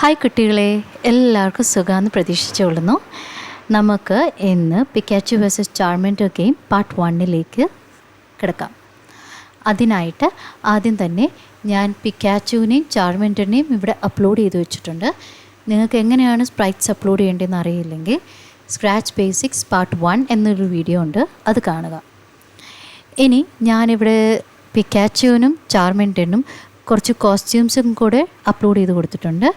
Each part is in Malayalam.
ഹായ് കുട്ടികളെ, എല്ലാവർക്കും സുഖമാണെന്ന് പ്രതീക്ഷിച്ചുകൊള്ളുന്നു. നമുക്ക് ഇന്ന് പിക്കാച്ചു വേഴ്സസ് ചാർമെൻറ്റർ ഗെയിം പാർട്ട് 1 കിടക്കാം. അതിനായിട്ട് ആദ്യം തന്നെ ഞാൻ പിക്കാച്ചുവിനെയും ചാർമെൻറ്ററിനെയും ഇവിടെ അപ്ലോഡ് ചെയ്ത് വെച്ചിട്ടുണ്ട്. നിങ്ങൾക്ക് എങ്ങനെയാണ് സ്പ്രൈറ്റ്സ് അപ്ലോഡ് ചെയ്യേണ്ടതെന്ന് അറിയില്ലെങ്കിൽ സ്ക്രാച്ച് ബേസിക്സ് പാർട്ട് 1 എന്നൊരു വീഡിയോ ഉണ്ട്, അത് കാണുക. ഇനി ഞാനിവിടെ പിക്കാച്ചുവിനും ചാർമെൻറ്ററിനും കുറച്ച് കോസ്റ്റ്യൂംസും കൂടെ അപ്ലോഡ് ചെയ്ത് കൊടുത്തിട്ടുണ്ട്.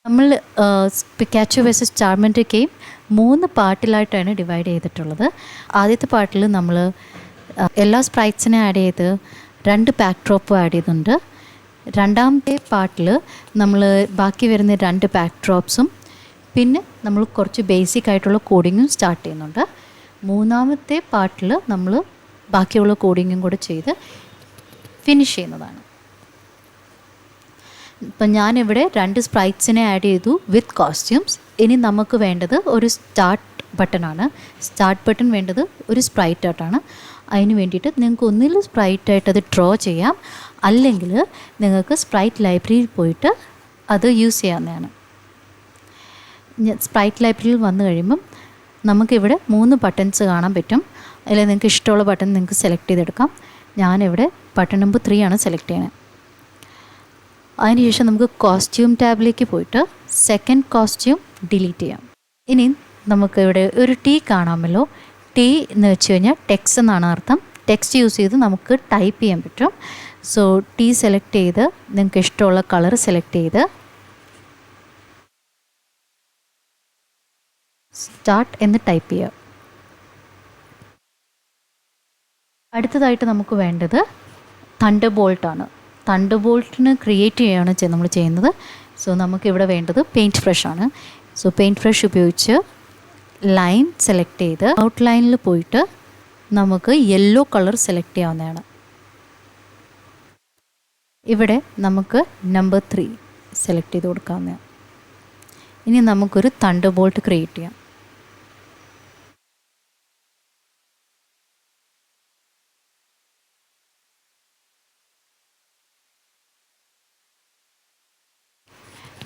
നമ്മൾ പിക്കാച്ചു വേഴ്സസ് ചാർമെൻറ്റർ ഗെയിം 3 പാർട്ടിലായിട്ടാണ് ഡിവൈഡ് ചെയ്തിട്ടുള്ളത്. ആദ്യത്തെ പാർട്ടിൽ നമ്മൾ എല്ലാ സ്പ്രൈറ്റ്സിനെ ആഡ് ചെയ്ത് 2 ബാക്ക് ഡ്രോപ്പ് ആഡ് ചെയ്തിട്ടുണ്ട്. രണ്ടാമത്തെ പാർട്ടിൽ നമ്മൾ ബാക്കി വരുന്ന 2 ബാക്ക് ഡ്രോപ്സും പിന്നെ നമ്മൾ കുറച്ച് ബേസിക് ആയിട്ടുള്ള കോഡിങ്ങും സ്റ്റാർട്ട് ചെയ്യുന്നുണ്ട്. മൂന്നാമത്തെ പാർട്ടിൽ നമ്മൾ ബാക്കിയുള്ള കോഡിങ്ങും കൂടെ ചെയ്ത് ഫിനിഷ് ചെയ്യുന്നതാണ്. ഇപ്പം ഞാനിവിടെ 2 സ്പ്രൈറ്റ്സിനെ ആഡ് ചെയ്തു വിത്ത് കോസ്റ്റ്യൂംസ്. ഇനി നമുക്ക് വേണ്ടത് ഒരു സ്റ്റാർട്ട് ബട്ടണാണ്. സ്റ്റാർട്ട് ബട്ടൺ വേണ്ടത് ഒരു സ്പ്രൈറ്റ് ആയിട്ടാണ്. അതിന് വേണ്ടിയിട്ട് നിങ്ങൾക്ക് ഒന്നിൽ സ്പ്രൈറ്റായിട്ട് അത് ഡ്രോ ചെയ്യാം, അല്ലെങ്കിൽ നിങ്ങൾക്ക് സ്പ്രൈറ്റ് ലൈബ്രറിയിൽ പോയിട്ട് അത് യൂസ് ചെയ്യാവുന്നതാണ്. സ്പ്രൈറ്റ് ലൈബ്രറിയിൽ വന്നു കഴിയുമ്പം നമുക്കിവിടെ 3 ബട്ടൺസ് കാണാൻ പറ്റും. അതിൽ നിങ്ങൾക്ക് ഇഷ്ടമുള്ള ബട്ടൺ നിങ്ങൾക്ക് സെലക്ട് ചെയ്തെടുക്കാം. ഞാനിവിടെ ബട്ടൺ നമ്പർ 3 ആണ് സെലക്ട് ചെയ്യണത്. അതിനുശേഷം നമുക്ക് കോസ്റ്റ്യൂം ടാബിലേക്ക് പോയിട്ട് സെക്കൻഡ് കോസ്റ്റ്യൂം ഡിലീറ്റ് ചെയ്യാം. ഇനി നമുക്കിവിടെ ഒരു ടി കാണാമല്ലോ. ടി എന്ന് വെച്ച് കഴിഞ്ഞാൽ ടെക്സ്റ്റ് എന്നാണ് അർത്ഥം. ടെക്സ്റ്റ് യൂസ് ചെയ്ത് നമുക്ക് ടൈപ്പ് ചെയ്യാൻ പറ്റും. സോ ടി സെലക്ട് ചെയ്ത് നിങ്ങൾക്ക് ഇഷ്ടമുള്ള കളർ സെലക്ട് ചെയ്ത് സ്റ്റാർട്ട് എന്ന് ടൈപ്പ് ചെയ്യുക. അടുത്തതായിട്ട് നമുക്ക് വേണ്ടത് തണ്ടർ ബോൾട്ടാണ്. തണ്ടർ ബോൾട്ടിന് ക്രിയേറ്റ് ചെയ്യുകയാണ് നമ്മൾ ചെയ്യുന്നത്. സോ നമുക്കിവിടെ വേണ്ടത് പെയിൻറ്റ് ബ്രഷ് ആണ്. സോ പെയിൻറ്റ് ബ്രഷ് ഉപയോഗിച്ച് ലൈൻ സെലക്ട് ചെയ്ത് ഔട്ട്ലൈനിൽ പോയിട്ട് നമുക്ക് യെല്ലോ കളർ സെലക്ട് ചെയ്യാവുന്നതാണ്. ഇവിടെ നമുക്ക് നമ്പർ 3 സെലക്ട് ചെയ്ത് കൊടുക്കാവുന്നതാണ്. ഇനി നമുക്കൊരു തണ്ടർ ബോൾട്ട് ക്രിയേറ്റ് ചെയ്യാം.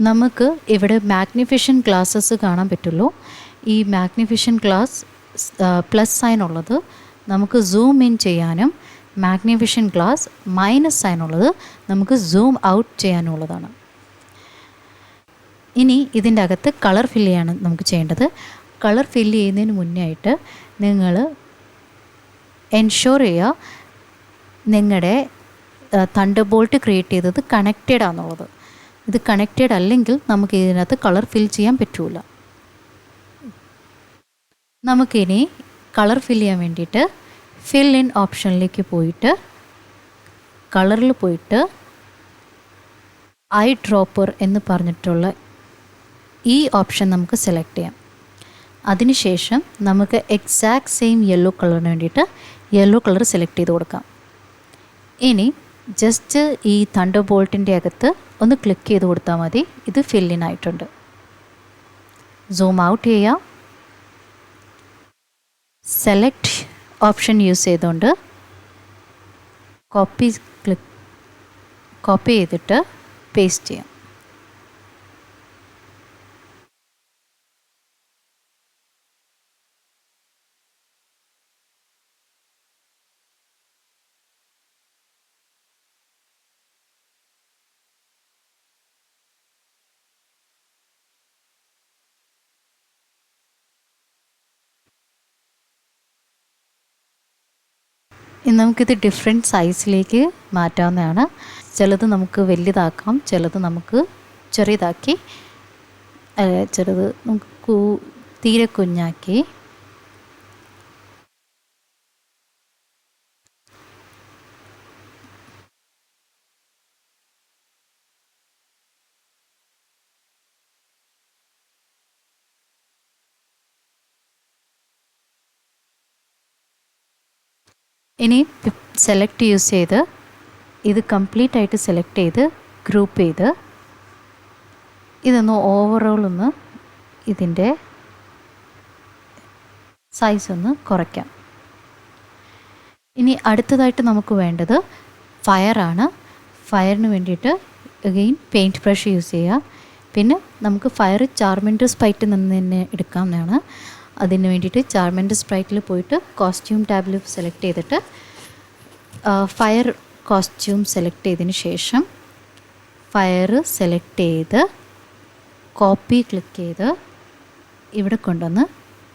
നമുക്ക് ഇവിടെ മാഗ്നിഫിഷൻ ഗ്ലാസ്സസ് കാണാൻ പറ്റുള്ളൂ. ഈ മാഗ്നിഫിഷൻ ഗ്ലാസ് പ്ലസ് സൈൻ ഉള്ളത് നമുക്ക് സൂം ഇൻ ചെയ്യാനും, മാഗ്നിഫിഷൻ ഗ്ലാസ് മൈനസ് സൈൻ ഉള്ളത് നമുക്ക് സൂം ഔട്ട് ചെയ്യാനുള്ളതാണ്. ഇനി ഇതിൻ്റെ അകത്ത് കളർ ഫില്ല് ചെയ്യാണ് നമുക്ക് ചെയ്യേണ്ടത്. കളർ ഫില്ല് ചെയ്യുന്നതിന് മുന്നേ ആയിട്ട് നിങ്ങൾ എൻഷുർ ചെയ്യുക നിങ്ങളുടെ തണ്ടർ ബോൾട്ട് ക്രിയേറ്റ് ചെയ്തത് കണക്റ്റഡ് ആണെന്നുള്ളത്. ഇത് കണക്റ്റഡ് അല്ലെങ്കിൽ നമുക്ക് ഇതിനകത്ത് കളർ ഫിൽ ചെയ്യാൻ പറ്റില്ല. നമുക്കിനി കളർ ഫിൽ ചെയ്യാൻ വേണ്ടിയിട്ട് ഫിൽ ഇൻ ഓപ്ഷനിലേക്ക് പോയിട്ട് കളറിൽ പോയിട്ട് ഐ ഡ്രോപ്പർ എന്ന് പറഞ്ഞിട്ടുള്ള ഈ ഓപ്ഷൻ നമുക്ക് സെലക്ട് ചെയ്യാം. അതിനുശേഷം നമുക്ക് എക്സാക്ട് സെയിം യെല്ലോ കളറിന് വേണ്ടിയിട്ട് യെല്ലോ കളർ സെലക്ട് ചെയ്ത് കൊടുക്കാം. ഇനി ജസ്റ്റ് ഈ തണ്ടർ ബോൾട്ടിൻ്റെ അകത്ത് ഒന്ന് ക്ലിക്ക് ചെയ്ത് കൊടുത്താൽ മതി. ഇത് ഫില്ലിൻ ആയിട്ടുണ്ട്. സൂം ഔട്ട് ചെയ്യാം. സെലക്ട് ഓപ്ഷൻ യൂസ് ചെയ്തുകൊണ്ട് കോപ്പി ചെയ്തിട്ട് പേസ്റ്റ് ചെയ്യാം. ഇനി നമുക്കിത് ഡിഫറെൻറ്റ് സൈസിലേക്ക് മാറ്റാവുന്നതാണ്. ചിലത് നമുക്ക് വലുതാക്കാം, ചിലത് നമുക്ക് ചെറിയതാക്കി, ചിലത് നമുക്ക് തീരെ കുഞ്ഞാക്കി. ഇനി സെലക്ട് യൂസ് ചെയ്ത് ഇത് കംപ്ലീറ്റ് ആയിട്ട് സെലക്ട് ചെയ്ത് ഗ്രൂപ്പ് ചെയ്ത് ഇതൊന്ന് ഓവറോൾ ഒന്ന് ഇതിൻ്റെ സൈസ് ഒന്ന് കുറയ്ക്കാം. ഇനി അടുത്തതായിട്ട് നമുക്ക് വേണ്ടത് ഫയറാണ്. ഫയറിന് വേണ്ടിയിട്ട് അഗെയിൻ പെയിൻറ്റ് ബ്രഷ് യൂസ് ചെയ്യുക. പിന്നെ നമുക്ക് ഫയർ ചാർമെൻറ്റ് സ്പ്രൈറ്റിൽ നിന്ന് തന്നെ എടുക്കാവുന്നതാണ്. അതിന് വേണ്ടിയിട്ട് ചാർമെൻറ്റ് സ്പ്രൈറ്റിൽ പോയിട്ട് കോസ്റ്റ്യൂം ടാബിൽ സെലക്ട് ചെയ്തിട്ട് ഫയർ കോസ്റ്റ്യൂം സെലക്ട് ചെയ്തതിന് ശേഷം ഫയർ സെലക്ട് ചെയ്ത് കോപ്പി ക്ലിക്ക് ചെയ്ത് ഇവിടെ കൊണ്ടുവന്ന്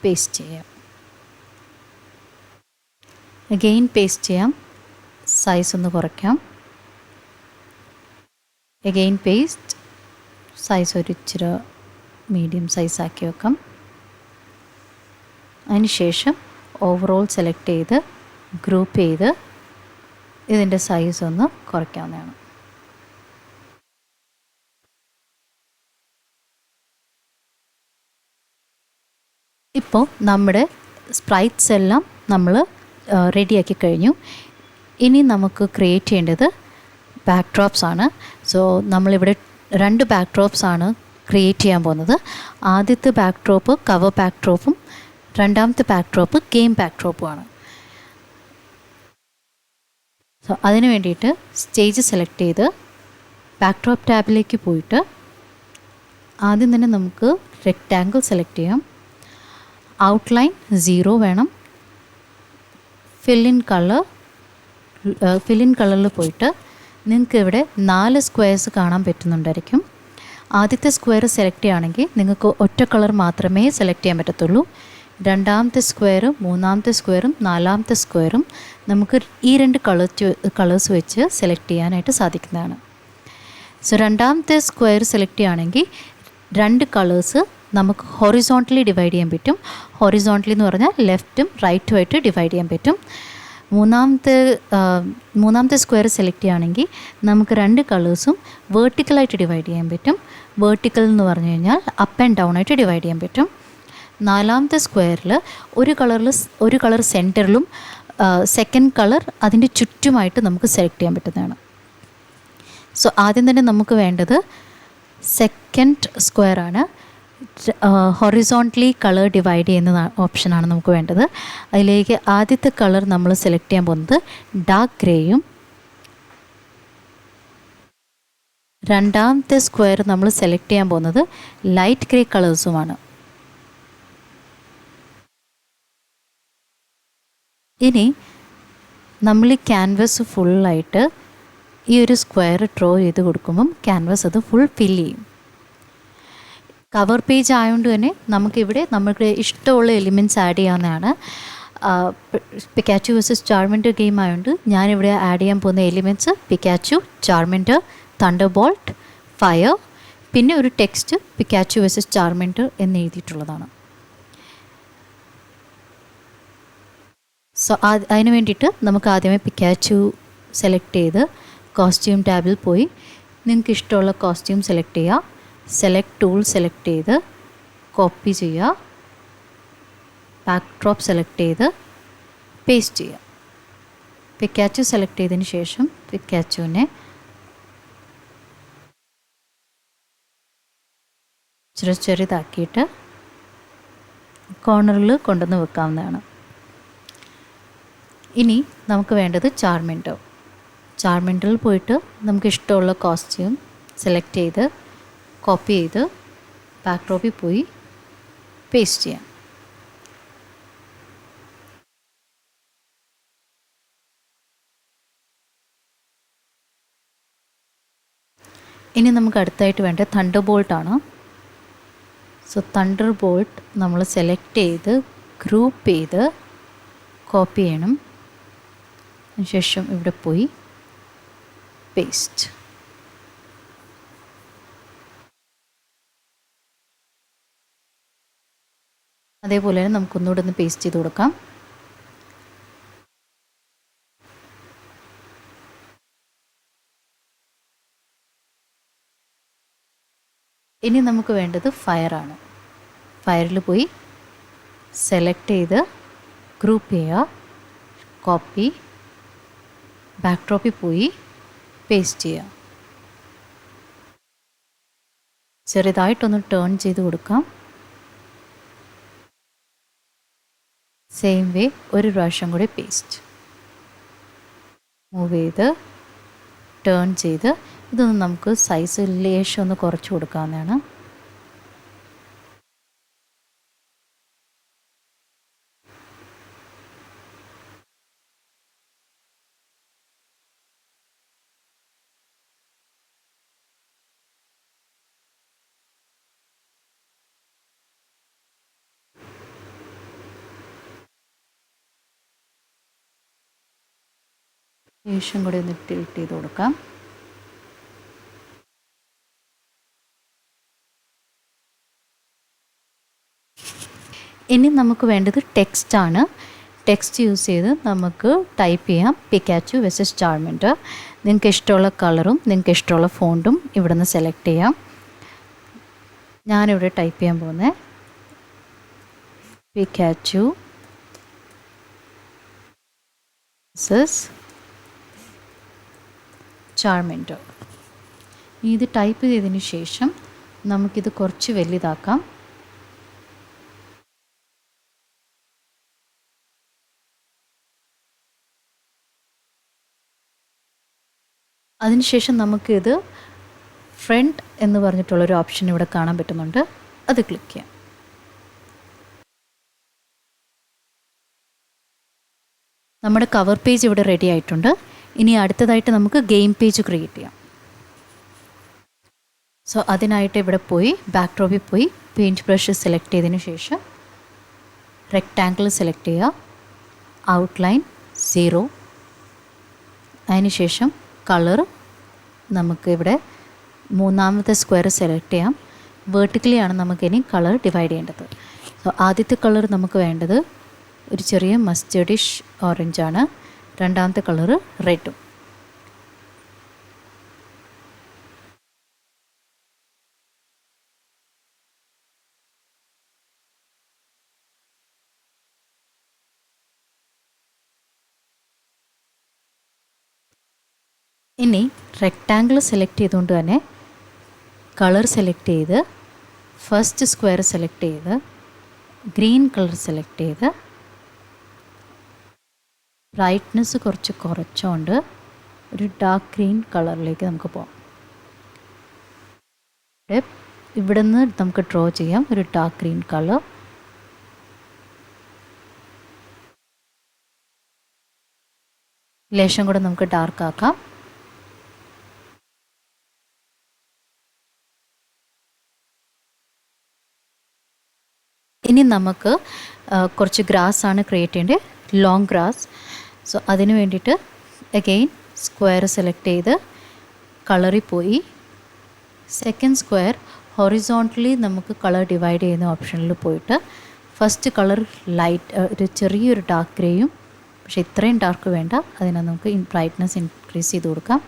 പേസ്റ്റ് ചെയ്യാം. അഗെയിൻ പേസ്റ്റ് ചെയ്യാം. സൈസ് ഒന്ന് കുറയ്ക്കാം. Again paste. സൈസ് ഒരു ഇച്ചിരി മീഡിയം സൈസാക്കി വെക്കാം. അതിനുശേഷം ഓവറോൾ സെലക്ട് ചെയ്ത് ഗ്രൂപ്പ് ചെയ്ത് ഇതിൻ്റെ സൈസ് ഒന്ന് കുറയ്ക്കാവുന്നതാണ്. ഇപ്പോൾ നമ്മുടെ സ്പ്രൈറ്റ്സ് എല്ലാം നമ്മൾ റെഡിയാക്കി കഴിഞ്ഞു. ഇനി നമുക്ക് ക്രിയേറ്റ് ചെയ്യേണ്ടത് ബാക്ക് ഡ്രോപ്സ് ആണ്. സോ നമ്മളിവിടെ 2 ബാക്ക് ഡ്രോപ്സ് ആണ് ക്രിയേറ്റ് ചെയ്യാൻ പോകുന്നത്. ആദ്യത്തെ ബാക്ക് ഡ്രോപ്പ് കവർ ബാക്ക് ഡ്രോപ്പും രണ്ടാമത്തെ ബാക്ക് ഡ്രോപ്പ് ഗെയിം ബാക്ക് ഡ്രോപ്പുമാണ്. സോ അതിന് വേണ്ടിയിട്ട് സ്റ്റേജ് സെലക്ട് ചെയ്ത് ബാക്ക് ഡ്രോപ്പ് ടാബിലേക്ക് പോയിട്ട് ആദ്യം തന്നെ നമുക്ക് റെക്റ്റാങ്കിൾ സെലക്ട് ചെയ്യാം. ഔട്ട്ലൈൻ 0 വേണം. ഫില്ലിൻ കളറിൽ പോയിട്ട് നിങ്ങൾക്ക് ഇവിടെ 4 സ്ക്വയർസ് കാണാൻ പറ്റുന്നുണ്ടായിരിക്കും. ആദ്യത്തെ സ്ക്വയർ സെലക്ട് ചെയ്യുകയാണെങ്കിൽ നിങ്ങൾക്ക് ഒറ്റ കളർ മാത്രമേ സെലക്ട് ചെയ്യാൻ പറ്റത്തുള്ളൂ. രണ്ടാമത്തെ സ്ക്വയറും മൂന്നാമത്തെ സ്ക്വയറും നാലാമത്തെ സ്ക്വയറും നമുക്ക് ഈ 2 കളേഴ്സ് വെച്ച് സെലക്ട് ചെയ്യാനായിട്ട് സാധിക്കുന്നതാണ്. സോ രണ്ടാമത്തെ സ്ക്വയർ സെലക്ട് ചെയ്യുകയാണെങ്കിൽ 2 കളേഴ്സ് നമുക്ക് ഹൊറിസോണ്ടലി ഡിവൈഡ് ചെയ്യാൻ പറ്റും. ഹൊറിസോണ്ടലി എന്ന് പറഞ്ഞാൽ ലെഫ്റ്റും റൈറ്റുമായിട്ട് ഡിവൈഡ് ചെയ്യാൻ പറ്റും. മൂന്നാമത്തെ സ്ക്വയർ സെലക്ട് ചെയ്യുകയാണെങ്കിൽ നമുക്ക് 2 കളേഴ്സും വേർട്ടിക്കലായിട്ട് ഡിവൈഡ് ചെയ്യാൻ പറ്റും. വേർട്ടിക്കൽ എന്ന് പറഞ്ഞു കഴിഞ്ഞാൽ അപ്പ് ആൻഡ് ഡൗൺ ആയിട്ട് ഡിവൈഡ് ചെയ്യാൻ പറ്റും. നാലാമത്തെ സ്ക്വയറിൽ ഒരു കളർ സെൻറ്ററിലും സെക്കൻഡ് കളർ അതിൻ്റെ ചുറ്റുമായിട്ട് നമുക്ക് സെലക്ട് ചെയ്യാൻ പറ്റുന്നതാണ്. സോ ആദ്യം തന്നെ നമുക്ക് വേണ്ടത് സെക്കൻഡ് സ്ക്വയറാണ്. ഹൊറിസോണ്ടലി കളർ ഡിവൈഡ് ചെയ്യുന്ന ഓപ്ഷനാണ് നമുക്ക് വേണ്ടത്. അതിലേക്ക് ആദ്യത്തെ കളർ നമ്മൾ സെലക്ട് ചെയ്യാൻ പോകുന്നത് ഡാർക്ക് ഗ്രേയും രണ്ടാമത്തെ സ്ക്വയർ നമ്മൾ സെലക്ട് ചെയ്യാൻ പോകുന്നത് ലൈറ്റ് ഗ്രേ കളേഴ്സുമാണ്. ഇനി നമ്മൾ ഈ ക്യാൻവസ് ഫുള്ളായിട്ട് ഈ ഒരു സ്ക്വയർ ഡ്രോ ചെയ്ത് കൊടുക്കുമ്പം ക്യാൻവസ് അത് ഫുൾ ഫില്ല് ചെയ്യും. കവർ പേജ് ആയതുകൊണ്ട് തന്നെ നമുക്കിവിടെ നമുക്ക് ഇഷ്ടമുള്ള എലിമെൻറ്റ്സ് ആഡ് ചെയ്യാവുന്നതാണ്. പിക്കാച്ചു വേഴ്സസ് ചാർമെൻറ്റർ ഗെയിം ആയതുകൊണ്ട് ഞാനിവിടെ ആഡ് ചെയ്യാൻ പോകുന്ന എലിമെൻറ്റ്സ് പിക്കാച്ചു, ചാർമെൻറ്റർ, തണ്ടർബോൾട്ട്, ഫയർ, പിന്നെ ഒരു ടെക്സ്റ്റ് പിക്കാച്ചു വേഴ്സസ് ചാർമെൻറ്റർ എന്ന് എഴുതിയിട്ടുള്ളതാണ്. സോ അതിന് വേണ്ടിയിട്ട് നമുക്ക് ആദ്യമേ പിക്കാച്ചു സെലക്ട് ചെയ്ത് കോസ്റ്റ്യൂം ടാബിൽ പോയി നിങ്ങൾക്ക് ഇഷ്ടമുള്ള കോസ്റ്റ്യൂം സെലക്ട് ചെയ്യുക. സെലക്ട് ടൂൾ സെലക്ട് ചെയ്ത് കോപ്പി ചെയ്യുക. ബാക്ക് ഡ്രോപ്പ് സെലക്ട് ചെയ്ത് പേസ്റ്റ് ചെയ്യുക. പിക്കാച്ചു സെലക്ട് ചെയ്തതിന് ശേഷം പിക്കാച്ചുവിനെ ചെറുതാക്കിയിട്ട് കോർണറിൽ കൊണ്ടുവന്ന് വെക്കാവുന്നതാണ്. ഇനി നമുക്ക് വേണ്ടത് ചാർമെൻറ്ററിൽ പോയിട്ട് നമുക്ക് ഇഷ്ടമുള്ള കോസ്റ്റ്യൂം സെലക്ട് ചെയ്ത് കോപ്പി ചെയ്ത് ബാക്ക് ഡ്രോപ്പിൽ പോയി പേസ്റ്റ് ചെയ്യാം. ഇനി നമുക്ക് അടുത്തായിട്ട് വേണ്ട തണ്ടർബോൾട്ടാണ്. സോ തണ്ടർബോൾട്ട് നമ്മൾ സെലക്ട് ചെയ്ത് ഗ്രൂപ്പ് ചെയ്ത് കോപ്പി ചെയ്യണം. അതിനുശേഷം ഇവിടെ പോയി പേസ്റ്റ്. അതേപോലെ തന്നെ നമുക്കൊന്നുകൂടെ ഒന്ന് പേസ്റ്റ് ചെയ്ത് കൊടുക്കാം. ഇനി നമുക്ക് വേണ്ടത് ഫയറാണ്. ഫയറിൽ പോയി സെലക്ട് ചെയ്ത് ഗ്രൂപ്പ് ചെയ്യുക, കോപ്പി, ബാക്ക് ഡ്രോപ്പിൽ പോയി പേസ്റ്റ് ചെയ്യുക. ചെറുതായിട്ടൊന്ന് ടേൺ ചെയ്ത് കൊടുക്കാം. സെയിം വേ ഒരു പ്രാവശ്യം കൂടി പേസ്റ്റ്. മൂവ് ചെയ്ത് ടേൺ ചെയ്ത് ഇതൊന്ന് നമുക്ക് സൈസ് ലേശം ഒന്ന് കുറച്ച് കൊടുക്കാവുന്നതാണ്. ലേശം കൂടി ഒന്ന് ടിൽറ്റ് ചെയ്ത് കൊടുക്കാം. ഇനി നമുക്ക് വേണ്ടത് ടെക്സ്റ്റാണ്. ടെക്സ്റ്റ് യൂസ് ചെയ്ത് നമുക്ക് ടൈപ്പ് ചെയ്യാം പിക്കാച്ചു വെസസ് ചാർമെൻറ്റർ. നിങ്ങൾക്ക് ഇഷ്ടമുള്ള കളറും നിങ്ങൾക്ക് ഇഷ്ടമുള്ള ഫോണ്ടും ഇവിടെ നിന്ന് സെലക്ട് ചെയ്യാം. ഞാനിവിടെ ടൈപ്പ് ചെയ്യാൻ പോകുന്നത് പിക്കാച്ചു വെസസ് ചാർമെൻറ്റർ. ഇത് ടൈപ്പ് ചെയ്തതിന് ശേഷം നമുക്കിത് കുറച്ച് വലുതാക്കാം. അതിനുശേഷം നമുക്കിത് ഫ്രണ്ട് എന്ന് പറഞ്ഞിട്ടുള്ളൊരു ഓപ്ഷൻ ഇവിടെ കാണാൻ പറ്റുന്നുണ്ട്. അത് ക്ലിക്ക് ചെയ്യാം. നമ്മുടെ കവർ പേജ് ഇവിടെ റെഡി ആയിട്ടുണ്ട്. ഇനി അടുത്തതായിട്ട് നമുക്ക് ഗെയിം പേജ് ക്രിയേറ്റ് ചെയ്യാം. സോ അതിനായിട്ട് ഇവിടെ പോയി ബാക്ക് ഡ്രോപ്പിൽ പോയി പെയിൻറ്റ് ബ്രഷ് സെലക്ട് ചെയ്തതിന് ശേഷം റെക്റ്റാങ്കിൾ സെലക്ട് ചെയ്യുക, ഔട്ട്ലൈൻ 0, അതിന് ശേഷം കളർ നമുക്ക് ഇവിടെ മൂന്നാമത്തെ സ്ക്വയർ സെലക്ട് ചെയ്യാം. വേർട്ടിക്കലി ആണ് നമുക്കിനി കളർ ഡിവൈഡ് ചെയ്യേണ്ടത്. സോ ആദ്യത്തെ കളർ നമുക്ക് വേണ്ടത് ഒരു ചെറിയ മസ്റ്റേർഡിഷ് ഓറഞ്ചാണ്. രണ്ടാമത്തെ കളറ് റെഡും. ഇനി റെക്റ്റാങ്കിൾ സെലക്ട് ചെയ്തുകൊണ്ട് തന്നെ കളർ സെലക്ട് ചെയ്ത് ഫസ്റ്റ് സ്ക്വയർ സെലക്ട് ചെയ്ത് ഗ്രീൻ കളർ സെലക്ട് ചെയ്ത് ബ്രൈറ്റ്നെസ് കുറച്ച് കുറച്ചുകൊണ്ട് ഒരു ഡാർക്ക് ഗ്രീൻ കളറിലേക്ക് നമുക്ക് പോകാം. ഇവിടെ നിന്ന് നമുക്ക് ഡ്രോ ചെയ്യാം ഒരു ഡാർക്ക് ഗ്രീൻ കളർ. ലേശം കൂടെ നമുക്ക് ഡാർക്ക് ആക്കാം. ഇനി നമുക്ക് കുറച്ച് ഗ്രാസ് ആണ് ക്രിയേറ്റ് ചെയ്യേണ്ടത്, ലോങ് ഗ്രാസ്. സോ അതിന് വേണ്ടിയിട്ട് അഗെയിൻ സ്ക്വയർ സെലക്ട് ചെയ്ത് കളറിൽ പോയി സെക്കൻഡ് സ്ക്വയർ ഹൊറിസോണ്ടലി നമുക്ക് കളർ ഡിവൈഡ് ചെയ്യുന്ന ഓപ്ഷനിൽ പോയിട്ട് ഫസ്റ്റ് കളർ ലൈറ്റ് ഒരു ചെറിയൊരു ഡാർക്ക് ഗ്രേയും, പക്ഷേ ഇത്രയും ഡാർക്ക് വേണ്ട, അതിനെ നമുക്ക് ബ്രൈറ്റ്നസ് ഇൻക്രീസ് ചെയ്ത് കൊടുക്കാം.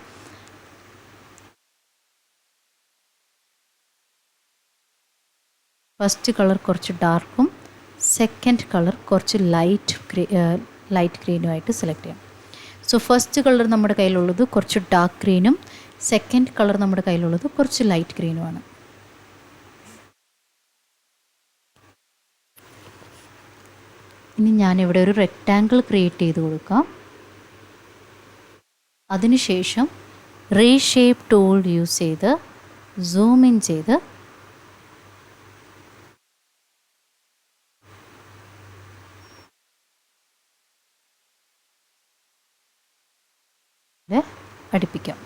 ഫസ്റ്റ് കളർ കുറച്ച് ഡാർക്കും സെക്കൻഡ് കളർ കുറച്ച് ലൈറ്റ് ഗ്രീനുമായിട്ട് സെലക്ട് ചെയ്യാം. സോ ഫസ്റ്റ് കളർ നമ്മുടെ കയ്യിലുള്ളത് കുറച്ച് ഡാർക്ക് ഗ്രീനും സെക്കൻഡ് കളർ നമ്മുടെ കയ്യിലുള്ളത് കുറച്ച് ലൈറ്റ് ഗ്രീനുമാണ്. ഇനി ഞാനിവിടെ ഒരു റെക്റ്റാങ്കിൾ ക്രിയേറ്റ് ചെയ്ത് കൊടുക്കാം. അതിനുശേഷം റീഷേപ്പ് ടൂൾ യൂസ് ചെയ്ത് സൂം ഇൻ ചെയ്ത് അടുപ്പിക്കാം.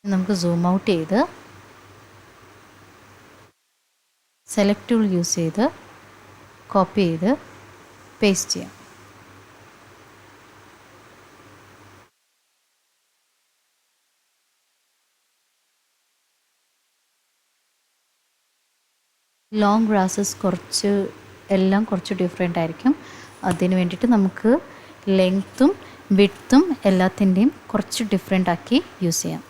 നമുക്ക് സൂം ഔട്ട് ചെയ്ത് സെലക്ട് ടൂൾ യൂസ് ചെയ്ത് കോപ്പി ചെയ്ത് പേസ്റ്റ് ചെയ്യാം. ലോങ് ഗ്രാസസ് കുറച്ച് എല്ലാം കുറച്ച് ഡിഫറെൻ്റ് ആയിരിക്കും. അതിന് വേണ്ടിയിട്ട് നമുക്ക് ലെങ്ത്തും വിഡ്ത്തും എല്ലാത്തിൻ്റെയും കുറച്ച് ഡിഫറെൻ്റ് ആക്കി യൂസ് ചെയ്യാം.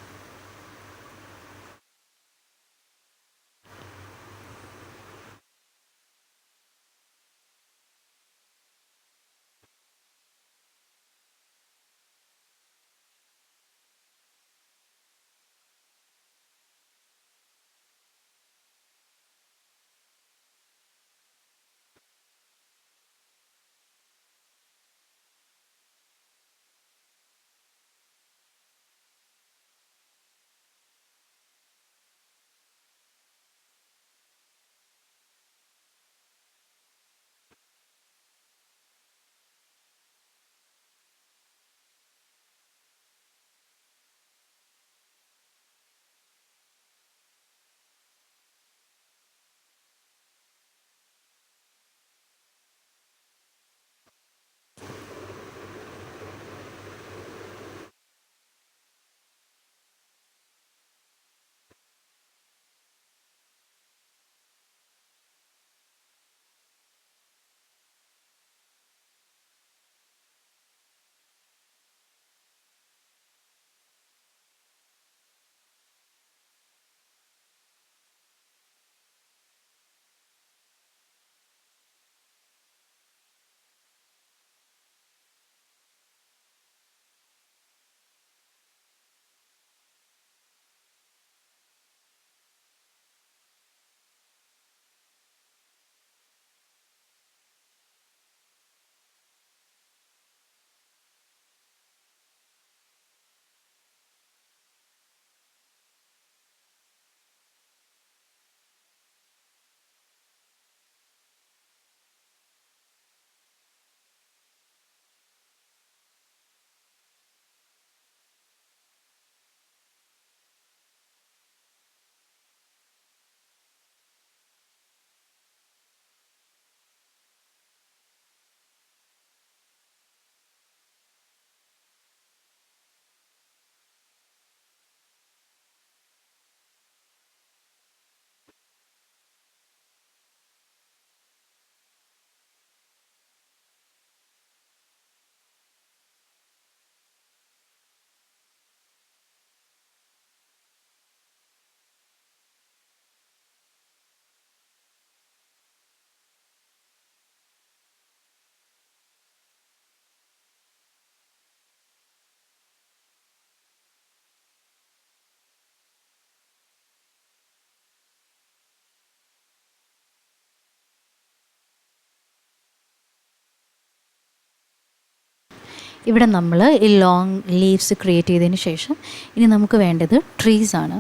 ഇവിടെ നമ്മൾ ഈ ലോങ് ലീവ്സ് ക്രിയേറ്റ് ചെയ്തതിന് ശേഷം ഇനി നമുക്ക് വേണ്ടത് ട്രീസാണ്.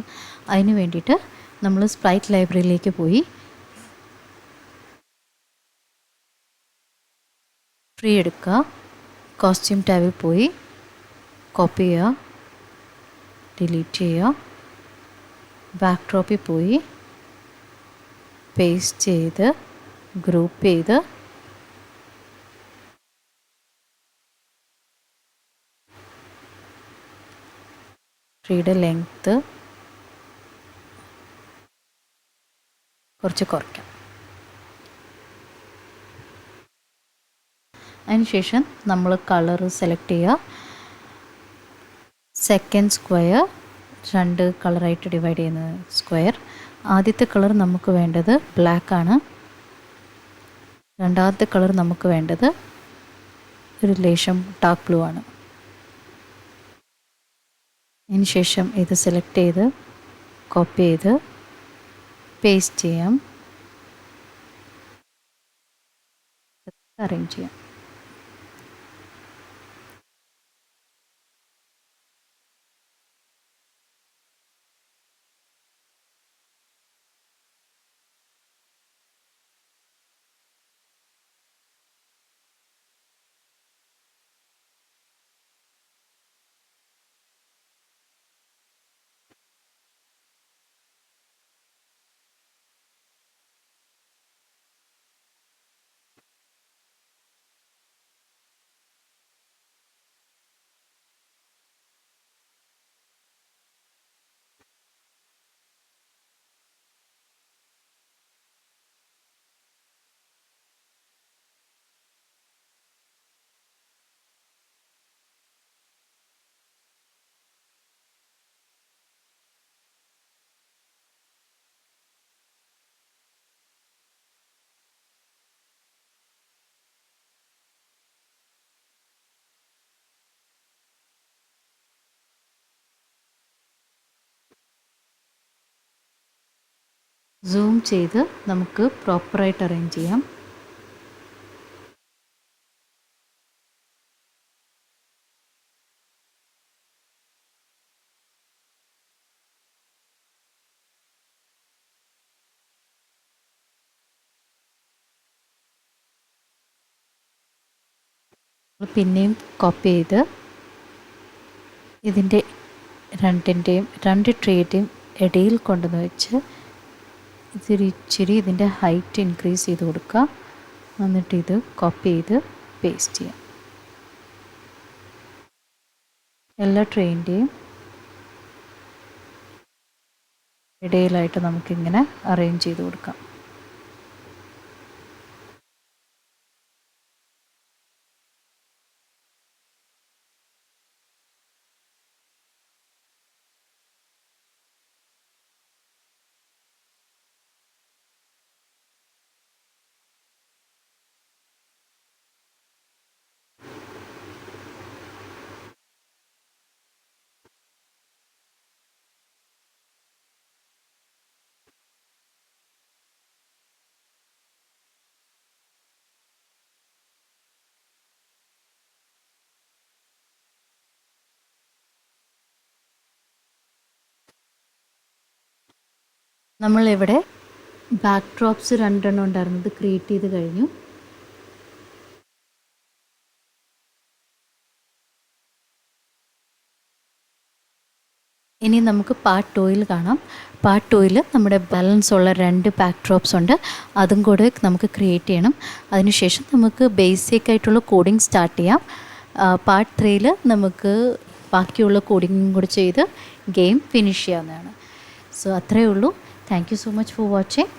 അതിന് വേണ്ടിയിട്ട് നമ്മൾ സ്പ്രൈറ്റ് ലൈബ്രറിയിലേക്ക് പോയി ട്രീ എടുക്കുക, കോസ്റ്റ്യൂം ടാബിൽ പോയി കോപ്പി ചെയ്യുക, ഡിലീറ്റ് ചെയ്യുക, ബാക്ക്ഡ്രോപ്പിൽ പോയി പേസ്റ്റ് ചെയ്ത് ഗ്രൂപ്പ് ചെയ്ത് ട്രീയുടെ ലെങ്ത്ത് കുറച്ച് കുറയ്ക്കാം. അതിനുശേഷം നമ്മൾ കളർ സെലക്ട് ചെയ്യുക. സെക്കൻഡ് സ്ക്വയർ 2 കളറായിട്ട് ഡിവൈഡ് ചെയ്യുന്ന സ്ക്വയർ. ആദ്യത്തെ കളർ നമുക്ക് വേണ്ടത് ബ്ലാക്കാണ്. രണ്ടാമത്തെ കളർ നമുക്ക് വേണ്ടത് ഒരു ലേശം ഡാർക്ക് ബ്ലൂ ആണ്. അതിന് ശേഷം ഇത് സെലക്ട് ചെയ്ത് കോപ്പി ചെയ്ത് പേസ്റ്റ് ചെയ്യാം, അറേഞ്ച് ചെയ്യാം. സൂം ചെയ്ത് നമുക്ക് പ്രോപ്പറായിട്ട് അറേഞ്ച് ചെയ്യാം. പിന്നെയും കോപ്പി ചെയ്ത് ഇതിൻ്റെ രണ്ട് ട്രീയുടെയും ഇടയിൽ കൊണ്ടുവന്ന് വെച്ച് ഇച്ചിരി ഇതിൻ്റെ ഹൈറ്റ് ഇൻക്രീസ് ചെയ്ത് കൊടുക്കുക. എന്നിട്ട് ഇത് കോപ്പി ചെയ്ത് പേസ്റ്റ് ചെയ്യാം. എല്ലാ ട്രെയിൻ്റെയും ഇടയിലായിട്ട് നമുക്കിങ്ങനെ അറേഞ്ച് ചെയ്ത് കൊടുക്കാം. നമ്മളിവിടെ ബാക്ക് ഡ്രോപ്സ് 2 ഉണ്ടായിരുന്നത് ക്രിയേറ്റ് ചെയ്ത് കഴിഞ്ഞു. ഇനി നമുക്ക് പാർട്ട് 2ൽ കാണാം. പാർട്ട് 2ൽ നമ്മുടെ ബാലൻസ് ഉള്ള 2 ബാക്ക് ഡ്രോപ്സ് ഉണ്ട്, അതും കൂടെ നമുക്ക് ക്രിയേറ്റ് ചെയ്യണം. അതിനുശേഷം നമുക്ക് ബേസിക് ആയിട്ടുള്ള കോഡിങ് സ്റ്റാർട്ട് ചെയ്യാം. പാർട്ട് 3ൽ നമുക്ക് ബാക്കിയുള്ള കോഡിങ്ങും കൂടി ചെയ്ത് ഗെയിം ഫിനിഷ് ചെയ്യാവുന്നതാണ്. സോ അത്രയേ ഉള്ളൂ. Thank you so much for watching.